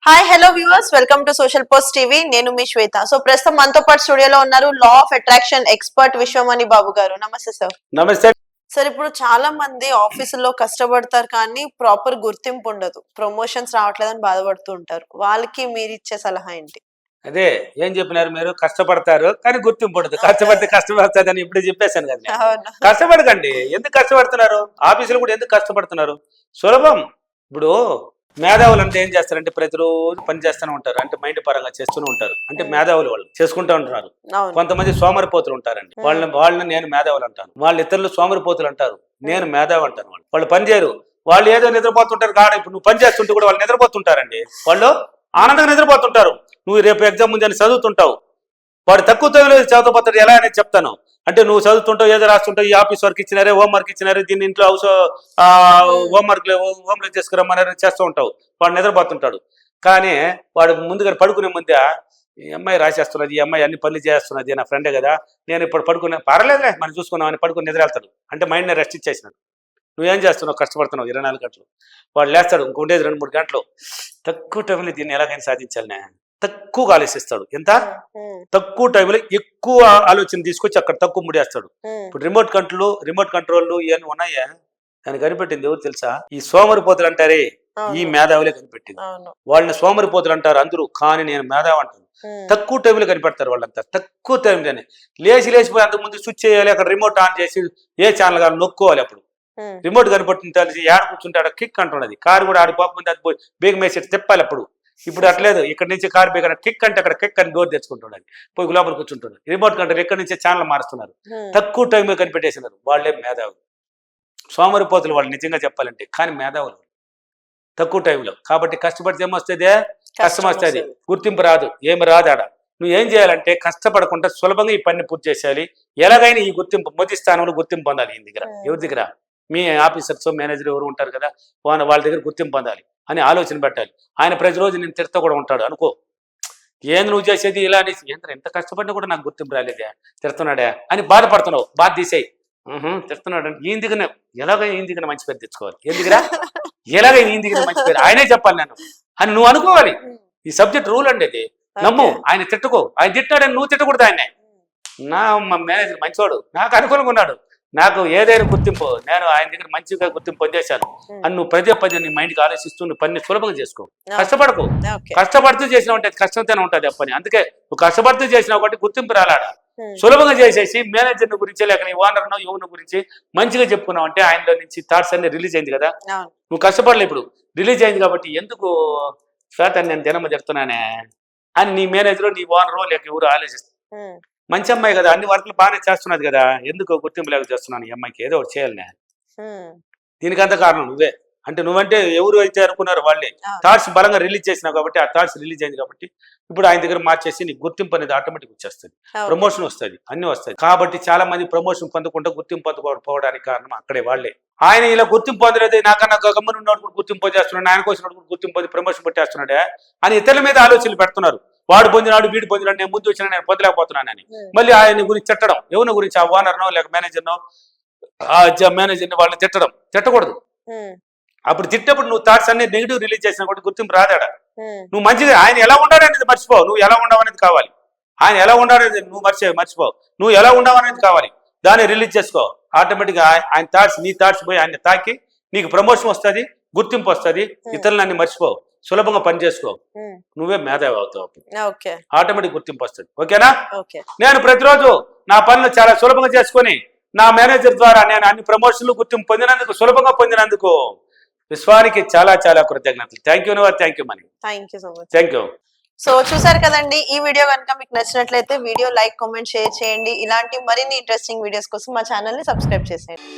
Hi hello viewers, welcome to social post TV. నేను మీ Shweta. So ప్రస్తుతం మనతో పాటు స్టూడియోలో ఉన్నారు law of attraction expert Vishwamani Babu garu. నమస్తే సార్. నమస్తే సార్, ఇప్పుడు చాలా మంది ఆఫీసుల్లో కష్టపడతారు కానీ ప్రాపర్ గుర్తింపు ఉండదు, ప్రమోషన్స్ రావట్లేదని బాధపడుతూ ఉంటారు. వాళ్ళకి మీరు ఇచ్చే సలహా ఏంటి? అదే ఏం చెప్పినారు మీరు? కష్టపడతారు కానీ గుర్తింపు ఉండదు. కష్టపడితే కష్టం వస్తుందని ఇప్పుడు చెప్పేశాను కదా. అవును. కష్టపడకండి. ఎందుకు కష్టపడుతున్నారు? ఆఫీసులు కూడా ఎందుకు కష్టపడుతున్నారు? సులభం. ఇప్పుడు మేధావులు అంటే ఏం చేస్తారంటే ప్రతిరోజు పని చేస్తూనే ఉంటారు, అంటే మైండ్ పరంగా చేస్తూనే ఉంటారు, అంటే మేధావులు వాళ్ళు చేసుకుంటూ ఉంటున్నారు. అవును. కొంతమంది సోమరిపోతులు ఉంటారండి, వాళ్ళని నేను మేధావులు అంటాను. వాళ్ళ ఇతరులు సోమరిపోతులు అంటారు, నేను మేధావి అంటాను. వాళ్ళు పని చేయరు, వాళ్ళు ఏదో నిద్రపోతుంటారు. కాడ ఇప్పుడు నువ్వు పని చేస్తుంటే కూడా వాళ్ళు నిద్రపోతుంటారండి. వాళ్ళు ఆనందంగా నిద్రపోతుంటారు. నువ్వు రేపు ఎగ్జామ్ ముందు అని చదువుతుంటావు, వాడు తక్కువ చదువుతాడు. ఎలా అనేది చెప్తాను అంటే, నువ్వు చదువుతుంటావు, ఏదో రాస్తుంటావు, ఈ ఆఫీస్ వర్క్ ఇచ్చినారే, హోంవర్క్ ఇచ్చినారే, దీన్ని ఇంట్లో హౌస్ హోంవర్క్ చేసుకురమ్మని చేస్తూ ఉంటావు. వాడు నిద్రపోతుంటాడు. కానీ వాడు ముందుగా పడుకునే ముందే ఈ అమ్మాయి రాసేస్తున్నది, ఈ అమ్మాయి అన్ని పనులు చేస్తున్నది, నా ఫ్రెండే కదా, నేను ఇప్పుడు పడుకునే పర్లేదులే మనం చూసుకున్నాం అని పడుకుని నిద్ర వెళ్తాడు. అంటే మైండ్ని రెస్ట్ ఇచ్చేసినాడు. నువ్వేం చేస్తున్నావు? కష్టపడుతున్నావు 24 గంటలు. వాడు లేస్తాడు, ఇంకొండేది 2-3 గంటలు. తక్కువ టైంలో దీన్ని ఎలాగైనా సాధించాలి, తక్కువగా ఆలోచిస్తాడు. ఎంత తక్కువ టైంలో ఎక్కువ ఆలోచన తీసుకొచ్చి అక్కడ తక్కువ ముడేస్తాడు. ఇప్పుడు రిమోట్ కంట్రోల్ ఇవన్నీ ఉన్నాయా? దాన్ని కనిపెట్టింది ఎవరు తెలుసా? ఈ సోమరిపోతులు అంటారే, ఈ మేధావులే కనిపెట్టింది. వాళ్ళని సోమరిపోతులు అంటారు అందరూ, కానీ నేను మేధావి అంటాను. తక్కువ టైంలో కనిపెడతారు వాళ్ళంతా. తక్కువ టైంలోనే లేచిపోయి అంతకుముందు స్విచ్ చేయాలి, అక్కడ రిమోట్ ఆన్ చేసి ఏ ఛానల్ కాదు నొక్కోవాలి. అప్పుడు రిమోట్ కనిపెట్టిన తెలిసి ఏడ కూర్చుంటాడు, కిక్ అంటున్నది. కారు కూడా ఆడి పోకముందు అది పోయి బేగ మేసేసి తిప్పాలి. అప్పుడు ఇప్పుడు అట్లేదు, ఇక్కడ నుంచి కారు బేగ కిక్ అంటే అక్కడ కిక్ అని డోర్ తెచ్చుకుంటున్నాడు, పోయి లోపల కూర్చుంటున్నాడు. రిమోట్ కంట్రోల్ ఎక్కడి నుంచి ఛానల్ మారుస్తున్నారు. తక్కువ టైంలో కనిపెట్టేసినారు. వాళ్ళే మేధావులు. సోమరిపోతులు వాళ్ళు నిజంగా చెప్పాలంటే, కానీ మేధావులు తక్కువ టైంలో. కాబట్టి కష్టపడితే ఏమొస్తుంది? కష్టం వస్తుంది, గుర్తింపు రాదు, ఏమి రాదు. ఆడ నువ్వు ఏం చేయాలంటే కష్టపడకుండా సులభంగా ఈ పని పూర్తి చేసేయాలి. ఎలాగైనా ఈ గుర్తింపు మొదటి స్థానంలో గుర్తింపు పొందాలి. ఈ దగ్గర ఎవరి దగ్గర? మీ ఆఫీసర్స్ మేనేజర్ ఎవరు ఉంటారు కదా, వాళ్ళ దగ్గర గుర్తింపు పొందాలి అని ఆలోచన పెట్టాలి. ఆయన ప్రతిరోజు నేను తిడతా కూడా ఉంటాడు అనుకో, ఏంది నువ్వు చేసేది ఇలా అనేసి, ఎంత కష్టపడినా కూడా నాకు గుర్తింపు రాలేదే, తిడుతున్నాడే అని బాధపడుతున్నావు. బాధ తీసేయి. తిడుతున్నాడు అంటే ఈయన దిగిన ఎలాగ ఈయన దిగిన మంచి పేరు తెచ్చుకోవాలి. ఏం దిగిరా ఎలాగ ఈయన దిగిన మంచి పేరు ఆయనే చెప్పాలి నేను అని నువ్వు అనుకోవాలి. ఈ సబ్జెక్ట్ రూల్ అండి ఇది. నమ్ము, ఆయన తిట్టుకో. ఆయన తిట్టాడని నువ్వు తిట్టకూడదు ఆయనే. నా మేనేజర్ మంచివాడు, నాకు అనుకూలంగా ఉన్నాడు, నాకు ఏదైనా గుర్తింపు, నేను ఆయన దగ్గర మంచిగా గుర్తింపు పొందేశాను అని నువ్వు పదే నీ మైండ్కి ఆలోచిస్తూ నువ్వు పని సులభంగా చేసుకో. కష్టపడకు. కష్టపడుతూ చేసినావు అంటే కష్టంతోనే ఉంటుంది ఆ పని. అందుకే నువ్వు కష్టపడుతూ చేసినావు కాబట్టి గుర్తింపు రాలాడా. సులభంగా చేసేసి మేనేజర్ గురించి లేక నీ ఓనర్నో ఎవరిని గురించి మంచిగా చెప్పుకున్నావు అంటే ఆయనలో నుంచి థాట్స్ అన్ని రిలీజ్ అయింది కదా. నువ్వు కష్టపడలే, ఇప్పుడు రిలీజ్ అయింది కాబట్టి ఎందుకు శ్వేతని నేను దినమ్మ చెప్తున్నానే అని నీ మేనేజర్ నీ ఓనరో లేక ఎవరు ఆలోచిస్తారు. మంచి అమ్మాయి కదా, అన్ని వర్క్లు బాగానే చేస్తున్నది కదా, ఎందుకు గుర్తింపు లేక చేస్తున్నాను ఈ అమ్మాయికి, ఏదో ఒకటి చేయాలి. దీనికి అంత కారణం నువ్వే. అంటే నువ్వంటే ఎవరు అయితే అనుకున్నారో వాళ్ళే థాట్స్ బలంగా రిలీజ్ చేసినావు కాబట్టి, ఆ థాట్స్ రిలీజ్ అయింది కాబట్టి ఇప్పుడు ఆయన దగ్గర మార్చేసి నీకు గుర్తింపు అనేది ఆటోమేటిక్ వచ్చేస్తుంది, ప్రమోషన్ వస్తుంది, అన్ని వస్తాయి. కాబట్టి చాలా మంది ప్రమోషన్ పొందకుండా గుర్తింపు పొందుకోవడానికి కారణం అక్కడే వాళ్ళే. ఆయన ఇలా గుర్తింపు పొందలేదు, నాకన్నా గమ్మని ఉన్నప్పుడు గుర్తింపు పొందేస్తున్నాడు, ఆయన కోసం గుర్తింపు పొంది ప్రమోషన్ పెట్టేస్తున్నాడే అని ఇతరుల మీద ఆలోచనలు పెడుతున్నారు. వాడు పొందినాడు, వీడు పొందినాడు, నేను ముందు వచ్చినా నేను పొందలేకపోతున్నానని మళ్ళీ ఆయన గురించి తిట్టడం. ఎవరి గురించి? ఆ ఓనర్నో లేక మేనేజర్నో, మేనేజర్ని వాళ్ళని తిట్టకూడదు. అప్పుడు తిట్టేప్పుడు నువ్వు థాట్స్ అన్ని నెగిటివ్ రిలీజ్ చేసినా కూడా గుర్తింపు రాదాడా. నువ్వు మంచిది, ఆయన ఎలా ఉండాలనేది మర్చిపోవు, నువ్వు ఎలా ఉండవనేది కావాలి. ఆయన ఎలా ఉండాలనేది నువ్వు మర్చిపోవు, నువ్వు ఎలా ఉండవనేది కావాలి. దాన్ని రిలీజ్ చేసుకో. ఆటోమేటిక్గా ఆయన థాట్స్, నీ థాట్స్ పోయి ఆయన తాకి నీకు ప్రమోషన్ వస్తుంది, గుర్తింపు వస్తుంది, ఇతరులన్నీ మర్చిపోవు, సులభంగా పని చేసుకో, నువ్వే మేధావి అవుతావు. ఆటోమేటిక్ గుర్తింపు వస్తుంది. ఓకేనా? నేను ప్రతిరోజు నా పనులు చాలా సులభంగా చేసుకొని నా మేనేజర్ ద్వారా నేను అన్ని ప్రమోషన్లు గుర్తింపు పొందినందుకు, సులభంగా పొందినందుకు విశ్వానికి చాలా చాలా కృతజ్ఞతలు. Thank you money. Thank you. So చూసారు కదండి, ఈ వీడియో కనుక మీకు నచ్చినట్లయితే వీడియో లైక్, కామెంట్, షేర్ చేయండి. ఇలాంటి మరిన్ని ఇంట్రెస్టింగ్ వీడియోస్ కోసం మా ఛానల్ ని సబ్స్క్రైబ్ చేసేయండి.